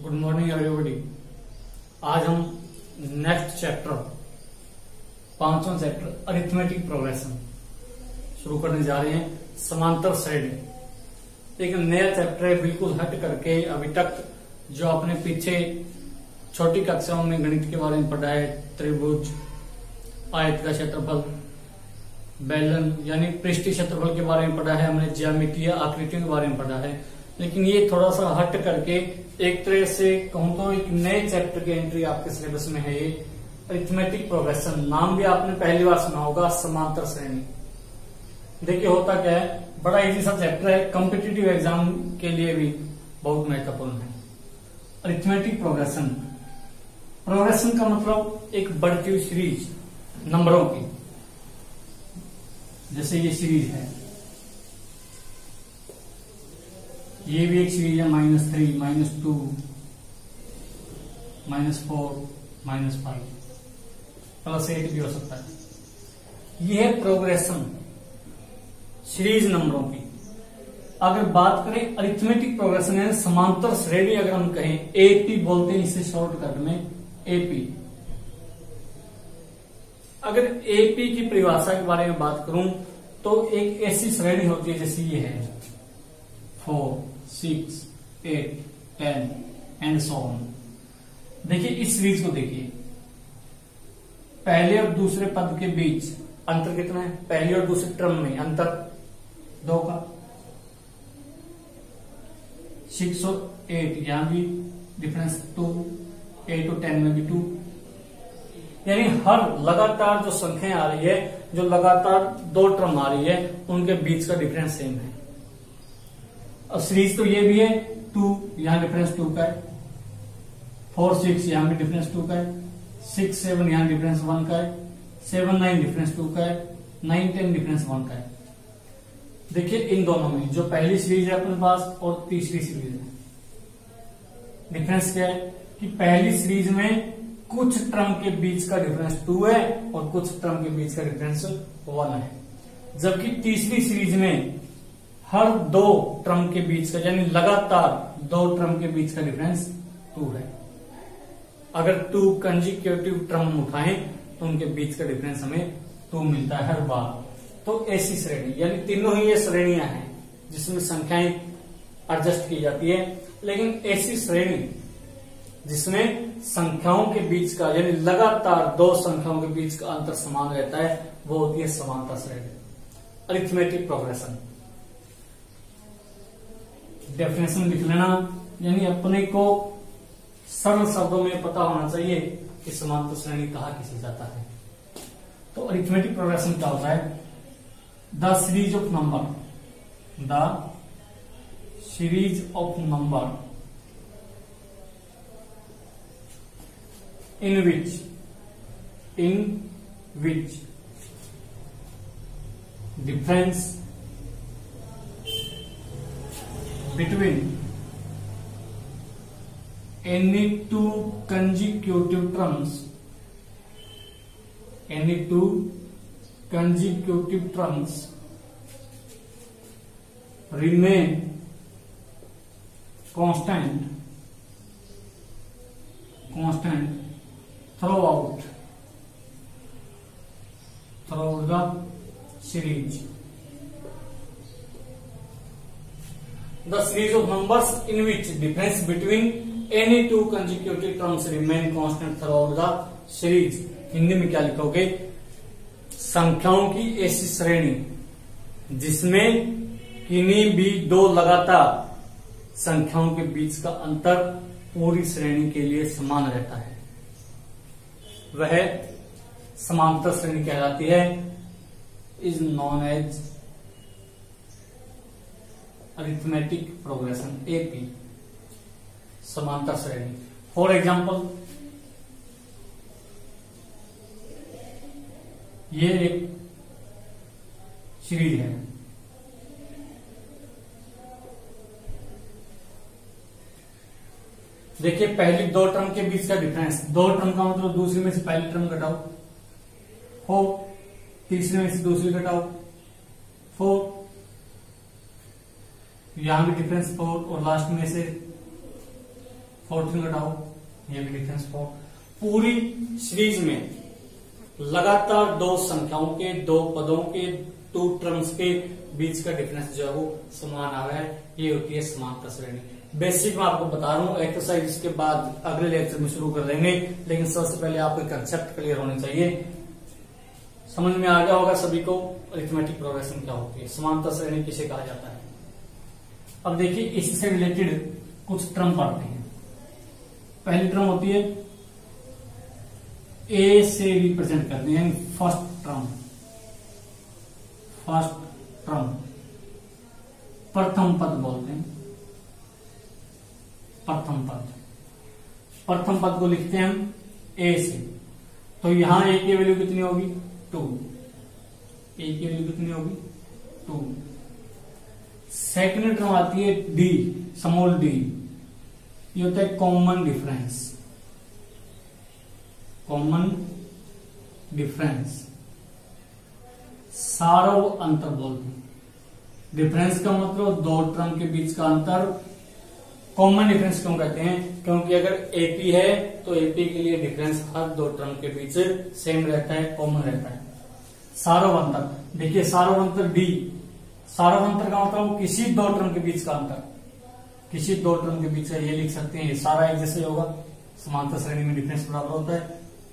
Good morning everybody. आज हम next chapter, पांचवां चैप्टर अरिथमेटिक प्रोग्रेशन शुरू करने जा रहे हैं। समांतर श्रेणी एक नया चैप्टर है, बिल्कुल हट करके अभी तक जो आपने पीछे छोटी कक्षाओं में गणित के बारे में पढ़ा है, त्रिभुज, आयत का क्षेत्रफल, बेलन यानी पृष्ठीय क्षेत्रफल के बारे में पढ़ा है, हमने ज्यामितीय आकृतियों के बारे में पढ़ा है। लेकिन ये थोड़ा सा हट करके एक तरह से कहूं तो एक नए चैप्टर की एंट्री आपके सिलेबस में है। ये अरिथमेटिक प्रोग्रेशन, नाम भी आपने पहली बार सुना होगा, समांतर श्रेणी। देखिए होता क्या है, बड़ा इजी सा चैप्टर है, कॉम्पिटिटिव एग्जाम के लिए भी बहुत महत्वपूर्ण है। अरिथमेटिक प्रोग्रेशन, प्रोग्रेशन का मतलब एक बढ़ती हुई सीरीज नंबरों की। जैसे ये सीरीज है, ये भी एक सीरीज है, -3, -2, -4, -5, +8 भी हो सकता है। ये है प्रोग्रेशन सीरीज नंबरों की। अगर बात करें अरिथमेटिक प्रोग्रेशन है, समांतर श्रेणी अगर हम कहें, एपी बोलते हैं इसे शॉर्टकट में, एपी। अगर एपी की परिभाषा के बारे में बात करूं तो एक ऐसी श्रेणी होती है जैसे ये है 4, 6, 8, 10 एंड सो ऑन। देखिए इस सीरीज को देखिए, पहले और दूसरे पद के बीच अंतर कितना है? पहले और दूसरे टर्म में अंतर 2 का। 6 और 8 यहां भी डिफरेंस 2, 8 और 10 में भी 2। यानी हर लगातार जो संख्याएं आ रही है, जो लगातार 2 टर्म आ रही है, उनके बीच का डिफरेंस सेम है। अब सीरीज तो ये भी है 2, यहां डिफरेंस 2 का है। 4, 6 यहां भी डिफरेंस 2 का है। 6, 7 यहां डिफरेंस 1 का है। 7, 9 डिफरेंस 2 का है। 9, 10 डिफरेंस 1 का है। देखिए इन दोनों में जो पहली सीरीज है अपने पास और तीसरी सीरीज है, डिफरेंस क्या है कि पहली सीरीज में कुछ टर्म के बीच का डिफरेंस 2 है और कुछ टर्म के बीच का डिफरेंस 1 है। जबकि तीसरी सीरीज में हर 2 टर्म के बीच का, यानी लगातार 2 टर्म के बीच का डिफरेंस 2 है। अगर 2 कंजिक्यूटिव टर्म उठाएं तो उनके बीच का डिफरेंस हमें 2 मिलता है हर बार। तो ऐसी श्रेणी, यानी तीनों ही ये श्रेणियां हैं जिसमें संख्याएं एडजस्ट की जाती है। लेकिन ऐसी श्रेणी जिसमें संख्याओं के बीच का, यानी लगातार 2 संख्याओं के बीच का अंतर समान रहता है, वो होती है समांतर श्रेणी, अरिथमेटिक प्रोग्रेशन। डेफिनेशन लिख लेना, यानी अपने को सरल शब्दों में पता होना चाहिए कि समांतर श्रेणी कहा किसे जाता है। तो अरिथमेटिक प्रोग्रेशन क्या होता है? The series of number, the series of number in which difference between any two consecutive terms remain constant throughout the series. The series of numbers in which difference between any two consecutive terms remain constant throughout the series. Hindi में क्या लिखोगे? संख्याओं की ऐसी श्रेणी जिसमें किन्हीं भी 2 लगातार संख्याओं के बीच का अंतर पूरी श्रेणी के लिए समान रहता है, वह समांतर श्रेणी कहलाती है। Is known as arithmetic progression, AP, समांतर श्रेणी। फॉर एग्जाम्पल, ये एक सीरीज है, देखिए पहली 2 टर्म के बीच का डिफरेंस, 2 टर्म का मतलब दूसरी में से पहली टर्म घटाओ 4, तीसरी में से दूसरी घटाओ 4, यहां भी डिफरेंस 4 और लास्ट में से 4 3 घटाओ, ये भी डिफरेंस 4। पूरी सीरीज में लगातार दो संख्याओं के, दो पदों के, 2 टर्म्स के बीच का डिफरेंस जो है वो समान आ रहा है, ये होती है समांतर श्रेणी। बेसिक मैं आपको बता रहा हूँ, एक्सरसाइज इसके बाद अगले लेक्चर में शुरू कर देंगे, लेकिन सबसे पहले आपको कंसेप्ट क्लियर होने चाहिए। समझ में आ गया होगा सभी को अरिथमेटिक प्रोग्रेशन क्या होती है, समांतर श्रेणी किसे कहा जाता है। अब देखिए इससे रिलेटेड कुछ टर्म पढ़ते हैं। पहली टर्म होती है ए से रिप्रेजेंट करते हैं, फर्स्ट टर्म, प्रथम पद बोलते हैं। प्रथम पद को लिखते हैं हम ए से, तो यहां ए की वैल्यू कितनी होगी 2, ए की वैल्यू कितनी होगी 2। सेकंड टर्म आती है डी, स्मॉल डी, ये होता है कॉमन डिफरेंस, सारव अंतर बोलते हैं। डिफरेंस का मतलब दो टर्म के बीच का अंतर। कॉमन डिफरेंस क्यों कहते हैं, क्योंकि अगर एपी है तो एपी के लिए डिफरेंस हर दो टर्म के बीच सेम रहता है, कॉमन रहता है। सारव अंतर, देखिए सारव अंतर डी, सारव अंतर का मतलब किसी दो टर्म के बीच का अंतर, किसी दो टर्म के बीच का, ये लिख सकते हैं। सारा एक जैसे होगा, समांतर श्रेणी में डिफरेंस बराबर होता है,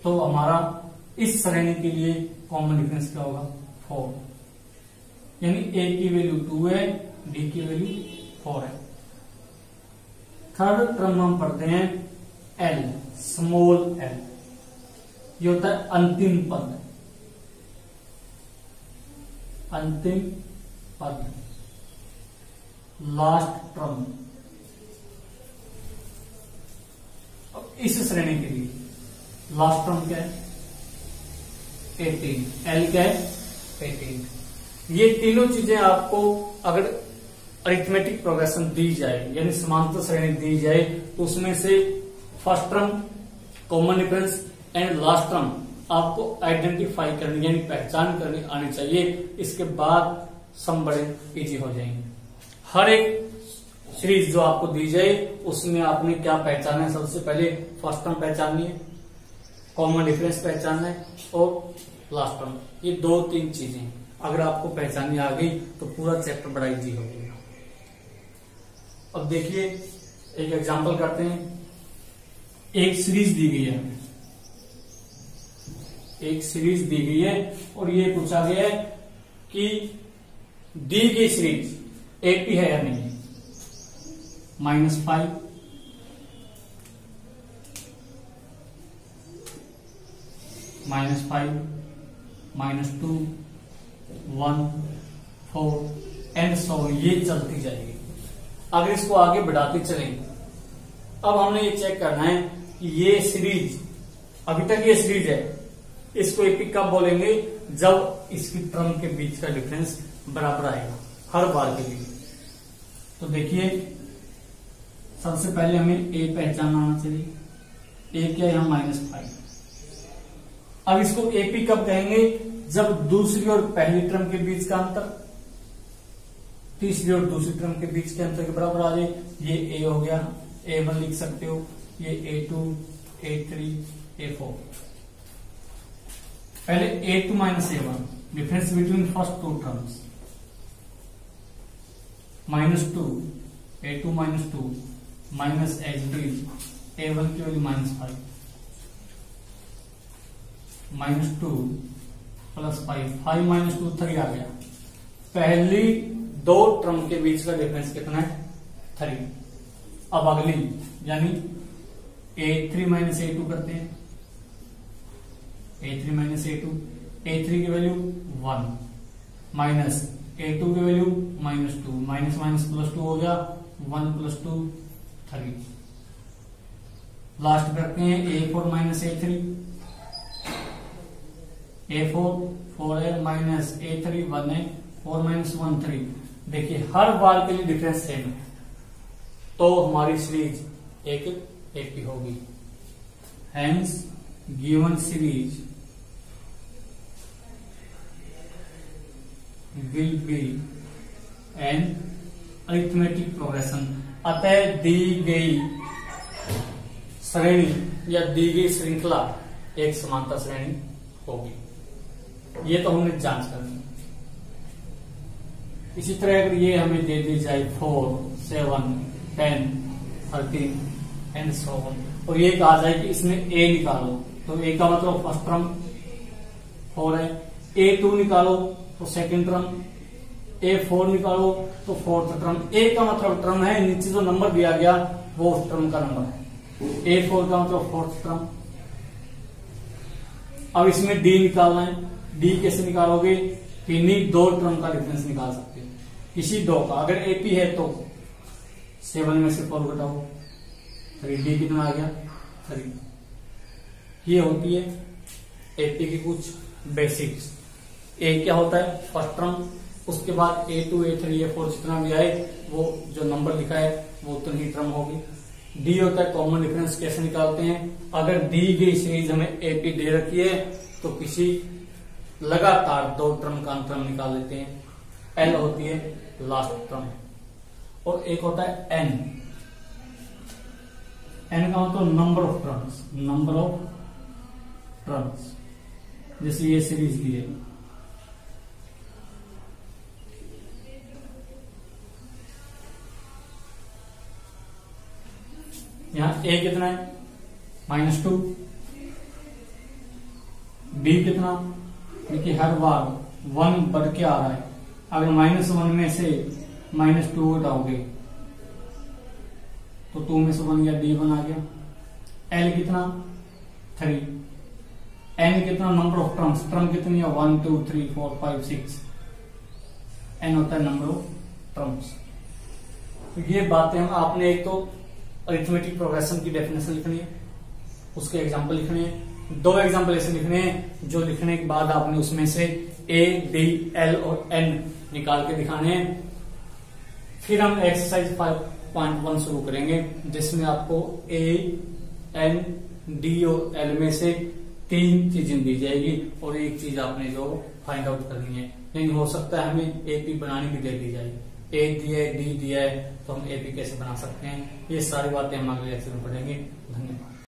तो हमारा इस श्रेणी के लिए कॉमन डिफरेंस क्या होगा 4, यानी ए की वैल्यू 2 है, डी की वैल्यू 4 है। थर्ड टर्म हम पढ़ते हैं एल, स्मॉल एल, ये होता है अंतिम पद, लास्ट टर्म। अब इस श्रेणी के लिए लास्ट टर्म क्या है 18, एल क्या है 18। ये तीनों चीजें आपको अगर अरिथमेटिक प्रोग्रेशन दी जाए, यानी समांतर श्रेणी दी जाए, तो उसमें से first term, common difference and last term आपको आइडेंटिफाई करनी, यानी पहचान करनी आनी चाहिए। इसके बाद सम बड़े इजी हो जाएंगे। हर एक सीरीज जो आपको दी जाए उसमें आपने क्या पहचाना है, सबसे पहले फर्स्ट टर्म पहचाननी है, कॉमन डिफरेंस पहचानना है और लास्ट टर्म। ये 2-3 चीजें अगर आपको पहचाननी आ गई तो पूरा चैप्टर बड़ा इजी हो गया। अब देखिए एक एग्जांपल करते हैं। एक सीरीज दी गई है, एक सीरीज दी गई है और ये पूछा गया है कि दी गई सीरीज एपी है या नहीं है। -5, -2, 1, 4 एंड सो ये चलती जाएगी। अगर इसको आगे बढ़ाते चलेंगे, अब हमने ये चेक करना है कि ये सीरीज, अभी तक ये सीरीज है, इसको एपी कब बोलेंगे, जब इसकी टर्म के बीच का डिफरेंस बराबर आएगा हर बार के लिए। तो देखिए सबसे पहले हमें ए पहचानना आना चाहिए। ए क्या है यहां -5। अब इसको एपी कब कहेंगे, जब दूसरी और पहली टर्म के बीच का अंतर तीसरी और दूसरी टर्म के बीच के अंतर के बराबर आ जाए। ये ए हो गया, A1 लिख सकते हो, ये A2, A3, A4। पहले A2 - A1, difference between first 2 terms, -2, A2 - 2 minus HD, A1 की वैल्यू -5, -2 + 5, 5 - 2 3 आ गया। पहली 2 टर्म के बीच का डिफरेंस कितना है 3। अब अगली यानी A3 - A2 करते हैं। A3 - A2, A3 की वैल्यू 1 माइनस A2 की वैल्यू -2, माइनस +2 हो गया, 1 + 2 3। लास्ट करते हैं A4 - A3, A4 4 है, माइनस A3 1 है, 4 - 1 3। देखिए हर बार के लिए डिफरेंस सेम है, तो हमारी सीरीज एक एपी होगी। Hence given series will be an arithmetic progression. अतः दी गई श्रेणी या दी गई श्रृंखला एक समांतर श्रेणी होगी। ये तो हमने जांच करनी। इसी तरह अगर ये हमें दे दी जाए 4, 7, 10, 13 एंड सो ऑन, और ये कहा जाए कि इसमें ए निकालो, तो ए का मतलब फर्स्ट टर्म 4 है, A2 निकालो तो सेकंड टर्म, A4 निकालो तो फोर्थ टर्म। ए का मतलब टर्म है, नीचे जो नंबर दिया गया वो उस टर्म का नंबर है। A4 का मतलब फोर्थ टर्म। अब इसमें डी निकालना है। डी कैसे निकालोगे? किन्हीं दो टर्म का डिफरेंस निकाल सकते हो, किसी दो का। अगर एपी है तो 7 में से 4 घटाओ, 3D कितना आ गया 3। ये होती है एपी की कुछ बेसिक्स। ए क्या होता है? First term. उसके बाद A2, A3, A4 जितना भी आए वो जो नंबर लिखा है वो उतनी ही टर्म होगी। डी होता है कॉमन डिफरेंस। कैसे निकालते हैं? अगर दी गई सीरीज हमें एपी दे रखी है तो किसी लगातार दो टर्म का अंतरम निकाल लेते हैं। एल होती है लास्ट टर्म, और एक होता है एन। एन का मतलब number of terms, number of terms. जैसे ये सीरीज दी है, यहां ए कितना है? -2। बी कितना? देखिए हर बार 1 बढ़ के आ रहा है। अगर -1 में से -2 हटाओगे तो 2 में से 1 गया, डी 1 आ गया। एल कितना? 3। एन कितना? Number of terms. टर्म कितनी है? 1, 2, 3, 4, 5, 6। एन होता है नंबर ऑफ टर्म्स। तो ये बातें हम आपने एक तो अरिथमेटिक प्रोग्रेशन की डेफिनेशन लिखनी है, उसके एग्जाम्पल लिखने हैं। 2 एग्जाम्पल ऐसे लिखने हैं जो लिखने के बाद आपने उसमें से ए, डी, एल और एन निकाल के दिखाने हैं। फिर हम एक्सरसाइज 5.1 शुरू करेंगे, जिसमें आपको ए, एन, डी और एल में से 3 चीजें दी जाएगी और एक चीज आपने जो फाइंड आउट करनी है। लेकिन हो सकता है हमें एपी बनाने भी दे दी जाए। ए दिया है, डी दिया है, तो हम एपी कैसे बना सकते हैं, ये सारी बातें हम अगले लेक्चर में पढ़ेंगे। धन्यवाद।